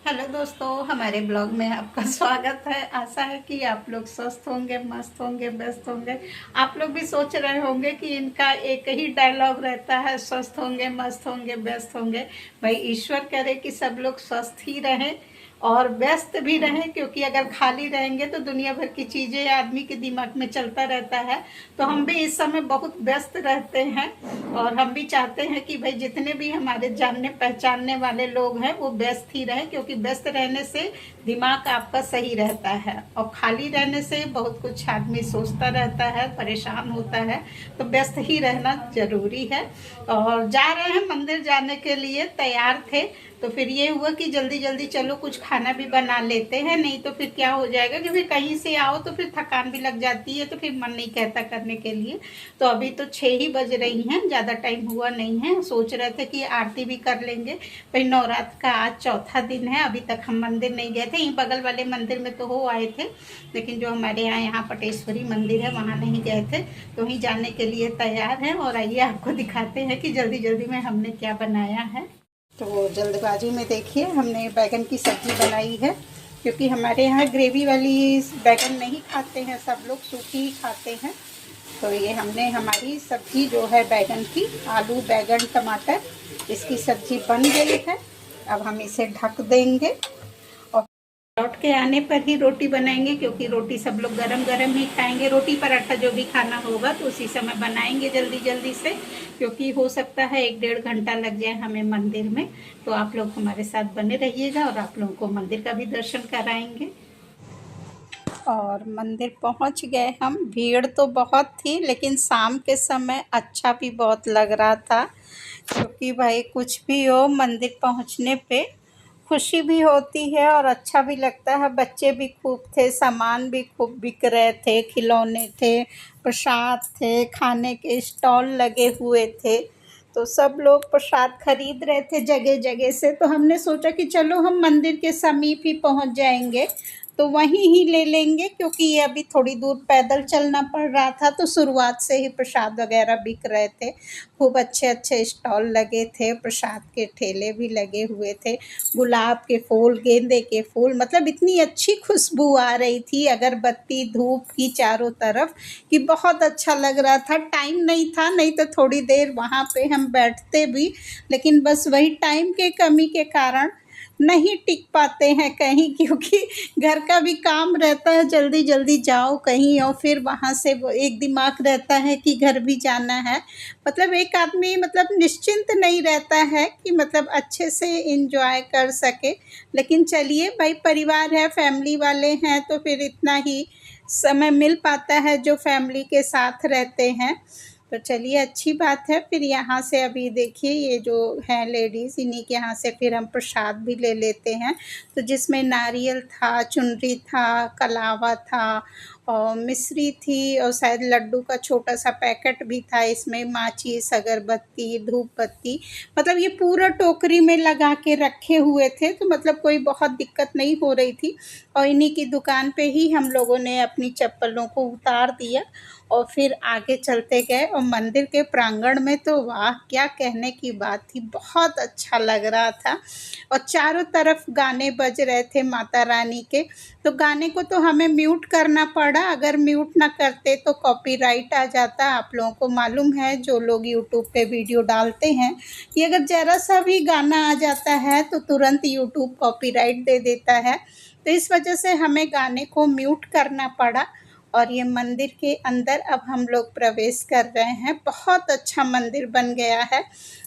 Hello दोस्तों, हमारे blog में आपका स्वागत है। आशा है कि आप लोग स्वस्थ होंगे, मस्त होंगे, व्यस्त होंगे। आप लोग भी सोच रहे होंगे कि इनका एक ही डायलॉग रहता है, स्वस्थ होंगे, मस्त होंगे, व्यस्त होंगे। भाई ईश्वर करे कि सब लोग स्वस्थ ही रहें और व्यस्त भी रहें, क्योंकि अगर खाली रहेंगे तो दुनिया भर की चीज़ें आदमी के दिमाग में चलता रहता है। तो हम भी इस समय बहुत व्यस्त रहते हैं और हम भी चाहते हैं कि भाई जितने भी हमारे जानने पहचानने वाले लोग हैं वो व्यस्त ही रहें, क्योंकि व्यस्त रहने से दिमाग आपका सही रहता है और खाली रहने से बहुत कुछ आदमी सोचता रहता है, परेशान होता है। तो व्यस्त ही रहना जरूरी है। और जा रहे हैं मंदिर जाने के लिए, तैयार थे तो फिर ये हुआ कि जल्दी जल्दी चलो कुछ खाना भी बना लेते हैं, नहीं तो फिर क्या हो जाएगा कि फिर कहीं से आओ तो फिर थकान भी लग जाती है, तो फिर मन नहीं कहता करने के लिए। तो अभी तो 6 ही बज रही हैं, ज़्यादा टाइम हुआ नहीं है। सोच रहे थे कि आरती भी कर लेंगे। भाई नवरात्र का आज चौथा दिन है, अभी तक हम मंदिर नहीं गए थे। यहीं बगल वाले मंदिर में तो हो आए थे, लेकिन जो हमारे यहाँ पटेश्वरी मंदिर है वहाँ नहीं गए थे। तो वहीं जाने के लिए तैयार हैं और आइए आपको दिखाते हैं कि जल्दी जल्दी में हमने क्या बनाया है। तो जल्दबाजी में देखिए हमने बैगन की सब्ज़ी बनाई है, क्योंकि हमारे यहाँ ग्रेवी वाली बैगन नहीं खाते हैं, सब लोग सूखी ही खाते हैं। तो ये हमने हमारी सब्ज़ी जो है बैगन की, आलू बैगन टमाटर, इसकी सब्ज़ी बन गई है। अब हम इसे ढक देंगे और लौट के आने पर ही रोटी बनाएंगे, क्योंकि रोटी सब लोग गरम गरम ही खाएंगे। रोटी पराठा जो भी खाना होगा तो उसी समय बनाएंगे जल्दी जल्दी से, क्योंकि हो सकता है 1-1.5 घंटा लग जाए हमें मंदिर में। तो आप लोग हमारे साथ बने रहिएगा और आप लोगों को मंदिर का भी दर्शन कराएंगे। और मंदिर पहुंच गए हम। भीड़ तो बहुत थी, लेकिन शाम के समय अच्छा भी बहुत लग रहा था, क्योंकि भाई कुछ भी हो मंदिर पहुंचने पे खुशी भी होती है और अच्छा भी लगता है। बच्चे भी खूब थे, सामान भी खूब बिक रहे थे, खिलौने थे, प्रसाद थे, खाने के स्टॉल लगे हुए थे। तो सब लोग प्रसाद खरीद रहे थे जगह जगह से। तो हमने सोचा कि चलो हम मंदिर के समीप ही पहुंच जाएंगे तो वहीं ही ले लेंगे, क्योंकि ये अभी थोड़ी दूर पैदल चलना पड़ रहा था। तो शुरुआत से ही प्रसाद वगैरह बिक रहे थे, खूब अच्छे अच्छे स्टॉल लगे थे, प्रसाद के ठेले भी लगे हुए थे। गुलाब के फूल, गेंदे के फूल, मतलब इतनी अच्छी खुशबू आ रही थी अगरबत्ती धूप की चारों तरफ, कि बहुत अच्छा लग रहा था। टाइम नहीं था, नहीं तो थोड़ी देर वहाँ पे हम बैठते भी, लेकिन बस वही टाइम के कमी के कारण नहीं टिक पाते हैं कहीं, क्योंकि घर का भी काम रहता है, जल्दी जल्दी जाओ कहीं और फिर वहाँ से वो एक दिमाग रहता है कि घर भी जाना है। मतलब एक आदमी मतलब निश्चिंत नहीं रहता है कि मतलब अच्छे से एंजॉय कर सके। लेकिन चलिए भाई, परिवार है, फैमिली वाले हैं, तो फिर इतना ही समय मिल पाता है जो फैमिली के साथ रहते हैं। तो चलिए अच्छी बात है। फिर यहाँ से अभी देखिए ये जो है लेडीज़, इन्हीं के यहाँ से फिर हम प्रसाद भी ले लेते हैं। तो जिसमें नारियल था, चुनरी था, कलावा था और मिश्री थी और शायद लड्डू का छोटा सा पैकेट भी था, इसमें माचिस, अगरबत्ती, धूप बत्ती, मतलब ये पूरा टोकरी में लगा के रखे हुए थे। तो मतलब कोई बहुत दिक्कत नहीं हो रही थी। और इन्हीं की दुकान पे ही हम लोगों ने अपनी चप्पलों को उतार दिया और फिर आगे चलते गए। और मंदिर के प्रांगण में तो वाह, क्या कहने की बात थी, बहुत अच्छा लग रहा था। और चारों तरफ गाने बज रहे थे माता रानी के। तो गाने को तो हमें म्यूट करना पड़ा, अगर म्यूट ना करते तो कॉपीराइट आ जाता। आप लोगों को मालूम है, जो लोग यूट्यूब पे वीडियो डालते हैं, कि अगर ज़रा सा भी गाना आ जाता है तो तुरंत यूट्यूब कॉपीराइट दे देता है। तो इस वजह से हमें गाने को म्यूट करना पड़ा। और ये मंदिर के अंदर अब हम लोग प्रवेश कर रहे हैं। बहुत अच्छा मंदिर बन गया है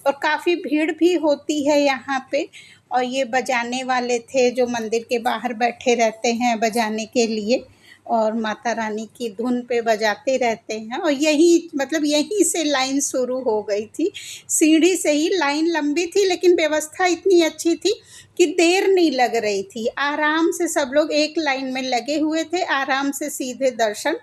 और काफ़ी भीड़ भी होती है यहाँ पे। और ये बजाने वाले थे जो मंदिर के बाहर बैठे रहते हैं बजाने के लिए, और माता रानी की धुन पे बजाते रहते हैं। और यही मतलब यहीं से लाइन शुरू हो गई थी, सीढ़ी से ही लाइन लंबी थी, लेकिन व्यवस्था इतनी अच्छी थी कि देर नहीं लग रही थी। आराम से सब लोग एक लाइन में लगे हुए थे, आराम से सीधे दर्शन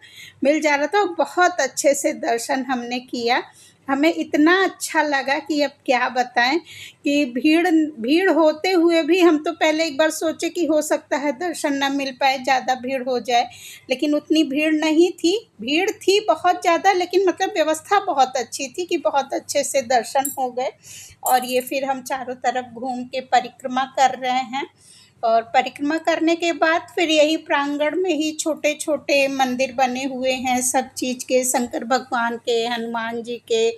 मिल जा रहा था। और बहुत अच्छे से दर्शन हमने किया। हमें इतना अच्छा लगा कि अब क्या बताएं, कि भीड़ भीड़ होते हुए भी हम तो पहले एक बार सोचे कि हो सकता है दर्शन ना मिल पाए, ज़्यादा भीड़ हो जाए, लेकिन उतनी भीड़ नहीं थी। भीड़ थी बहुत ज़्यादा, लेकिन मतलब व्यवस्था बहुत अच्छी थी कि बहुत अच्छे से दर्शन हो गए। और ये फिर हम चारों तरफ घूम के परिक्रमा कर रहे हैं। और परिक्रमा करने के बाद फिर यही प्रांगण में ही छोटे छोटे मंदिर बने हुए हैं सब चीज़ के, शंकर भगवान के, हनुमान जी के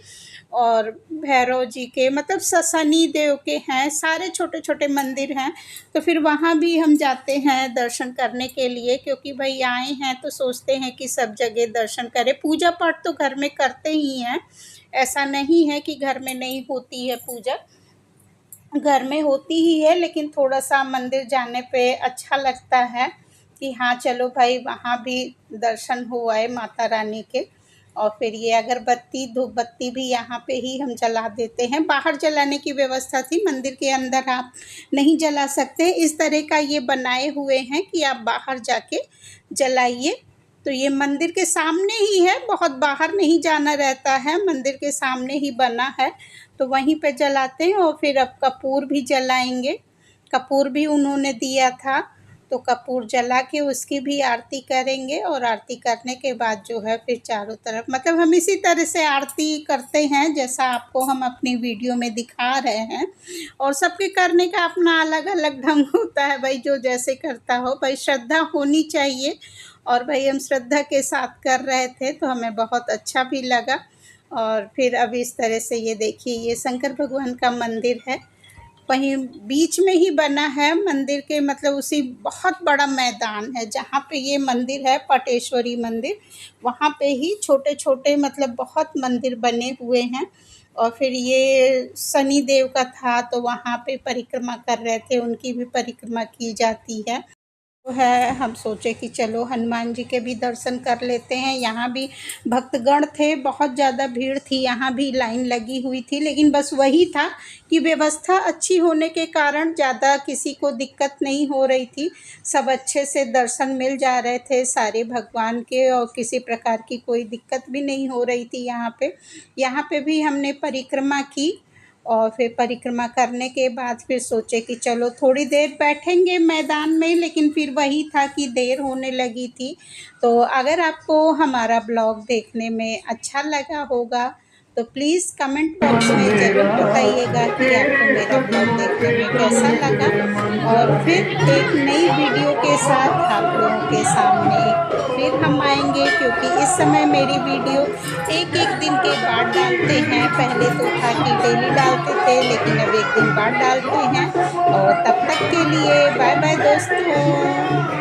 और भैरव जी के, मतलब शनि देव के हैं, सारे छोटे छोटे मंदिर हैं। तो फिर वहाँ भी हम जाते हैं दर्शन करने के लिए, क्योंकि भाई आए हैं तो सोचते हैं कि सब जगह दर्शन करें। पूजा पाठ तो घर में करते ही हैं, ऐसा नहीं है कि घर में नहीं होती है पूजा, घर में होती ही है, लेकिन थोड़ा सा मंदिर जाने पे अच्छा लगता है कि हाँ चलो भाई वहाँ भी दर्शन हो आए माता रानी के। और फिर ये अगरबत्ती धूप बत्ती भी यहाँ पे ही हम जला देते हैं। बाहर जलाने की व्यवस्था थी, मंदिर के अंदर आप नहीं जला सकते। इस तरह का ये बनाए हुए हैं कि आप बाहर जाके जलाइए। तो ये मंदिर के सामने ही है, बहुत बाहर नहीं जाना रहता है, मंदिर के सामने ही बना है, तो वहीं पे जलाते हैं। और फिर अब कपूर भी जलाएंगे, कपूर भी उन्होंने दिया था, तो कपूर जला के उसकी भी आरती करेंगे। और आरती करने के बाद जो है फिर चारों तरफ, मतलब हम इसी तरह से आरती करते हैं जैसा आपको हम अपनी वीडियो में दिखा रहे हैं। और सबके करने का अपना अलग अलग ढंग होता है भाई, जो जैसे करता हो भाई, श्रद्धा होनी चाहिए। और भाई हम श्रद्धा के साथ कर रहे थे तो हमें बहुत अच्छा भी लगा। और फिर अब इस तरह से ये देखिए, ये शंकर भगवान का मंदिर है, वहीं बीच में ही बना है मंदिर के, मतलब उसी बहुत बड़ा मैदान है जहाँ पे ये मंदिर है, पटेश्वरी मंदिर, वहाँ पे ही छोटे छोटे मतलब बहुत मंदिर बने हुए हैं। और फिर ये शनि देव का था तो वहाँ पे परिक्रमा कर रहे थे, उनकी भी परिक्रमा की जाती है। तो है, हम सोचे कि चलो हनुमान जी के भी दर्शन कर लेते हैं। यहाँ भी भक्तगण थे, बहुत ज़्यादा भीड़ थी, यहाँ भी लाइन लगी हुई थी, लेकिन बस वही था कि व्यवस्था अच्छी होने के कारण ज़्यादा किसी को दिक्कत नहीं हो रही थी, सब अच्छे से दर्शन मिल जा रहे थे सारे भगवान के, और किसी प्रकार की कोई दिक्कत भी नहीं हो रही थी। यहाँ पे भी हमने परिक्रमा की। और फिर परिक्रमा करने के बाद फिर सोचे कि चलो थोड़ी देर बैठेंगे मैदान में, लेकिन फिर वही था कि देर होने लगी थी। तो अगर आपको हमारा ब्लॉग देखने में अच्छा लगा होगा तो प्लीज़ कमेंट बॉक्स में ज़रूर बताइएगा कि आपको मेरा ब्लॉग देखने में कैसा लगा। और फिर एक नई वीडियो के साथ आप लोगों के सामने फिर हम आएंगे, क्योंकि इस समय मेरी वीडियो एक एक दिन के बाद डालते हैं। पहले तो था कि डेली डालते थे, लेकिन अब एक दिन बाद डालते हैं। और तब तक के लिए बाय बाय दोस्तों।